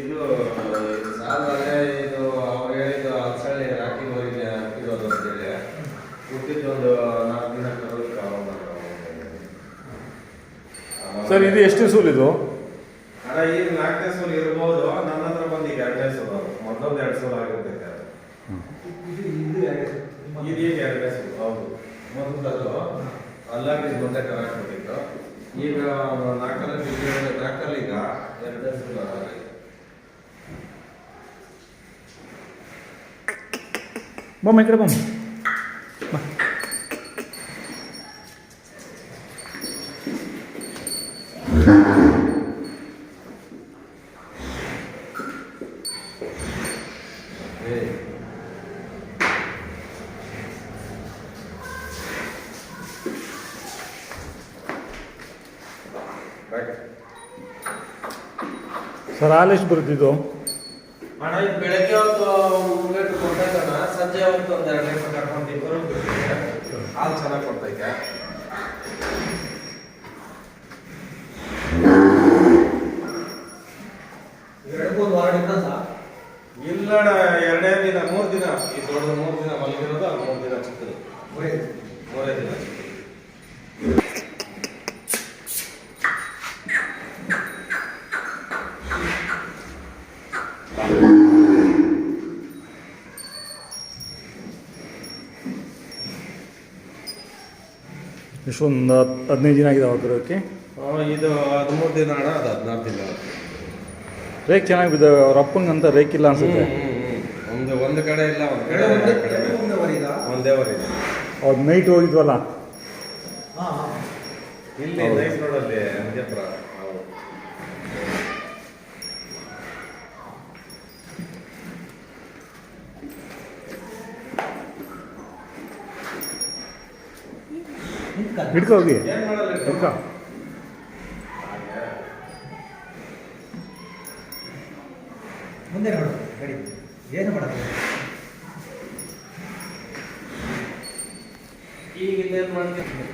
ಇದು ಸಾಲಲ್ಲೇ ಇದು ಅವ್ರು ಹೇಳಿದ್ದು ಹಲಸಳ್ಳಿ ರಾಕಿ ಊರಿಗೆ ಹಾಕಿರೋದು ಅಂತೇಳಿ ಹುಟ್ಟಿದ್ದೊಂದು 4 ದಿನ ಕರೋದಕ್ಕೆ ಸರ್ ಇದು ಎಷ್ಟು ಸೂಲ್ ಇದು? ಅಣ್ಣ ಈಗ 4ನೇ ಸೂಲ್ ಇರ್ಬೋದು. ನನ್ನ ಹತ್ರ ಬಂದು ಈಗ 2ನೇ ಸೂಲ್. ಮೊದಲೊಂದು 2 ಸೂಲ್ ಆಗಿರ್ತೈತೆ ಅದು. ಇದು ಈಗ 2ನೇ ಸೂಲ್. ಹೌದು, ಮೊದಲು ಅಲ್ಲಾಗಿ ಒಂದೇ ಕರ ಹಾಕ್ಬಿಟ್ಟಿತ್ತು. ಈಗ 4ರಲ್ಲಿ ಈಗ 2ನೇ ಸೂಲ್ ಆಗಿದೆ. ಬಮ್ಮ ಈ ಕಡೆ ಬಮ್ಮ. ಸರ್ ಹಾಲು ಎಷ್ಟು ಬರುತ್ತಿದ್ದು? ಅಣ್ಣ ಇದು ಬೆಳಗ್ಗೆ ಹೊತ್ತು 3 ಲೀಟರ್ ಕೊಡ್ತೈತಣ್ಣ, ಸಂಜೆ ಹೊತ್ತು ಒಂದು 2 ಲೀಟರ್ ಕರ್ಕೊಂಡು ಇಬ್ಬರು ಹಾಲು ಚೆನ್ನಾಗಿ ಕೊಡ್ತೈತೆ. ಇಲ್ಲಣ್ಣ 2ನೇ ದಿನ 3 ದಿನ ಈ ದೊಡ್ಡದು 3 ದಿನ ಮಲಗಿರೋದು, 3 ದಿನ ಚಿಕ್ಕದು 3 ದಿನ. ಇಷ್ಟೊಂದು 15 ದಿನ ಆಗಿದೆ ಬರೋಕ್ಕೆ. ಇದು 13 ದಿನ ಅಣ್ಣ, ಅದು 14 ದಿನ. ರೇಕ್ ಚೆನ್ನಾಗಿ ಬಿದ್ದಾವೆ. ಅವ್ರ ಅಪ್ಪಂಗಂತ ರೇಕ್ ಇಲ್ಲ ಅನ್ಸುತ್ತೆ. ಒಂದು ಕಡೆ ಇಲ್ಲ, ಒಂದು ಕಡೆ ಒಂದೇ ವರಿದೆ. ಅವ್ರು ನೈಟ್ ಹೋಗಿದ್ವಲ್ಲ ಇಲ್ಲಿ ನೈಟ್ ರೋಡಲ್ಲಿ ಅಂಜಪುರ. ಹಿಡ್ಕೊ ಹೋಗಿ ಏನ್ ಮಾಡಲ್ಲ ಹಿಡ್ಕೊ. ಮುಂದೆ ನೋಡು ಗಡಿ ಏನು ಮಾಡೋದು. ಈಗ ಇನ್ನೇನು ಮಾಡ್ತೀನಿ.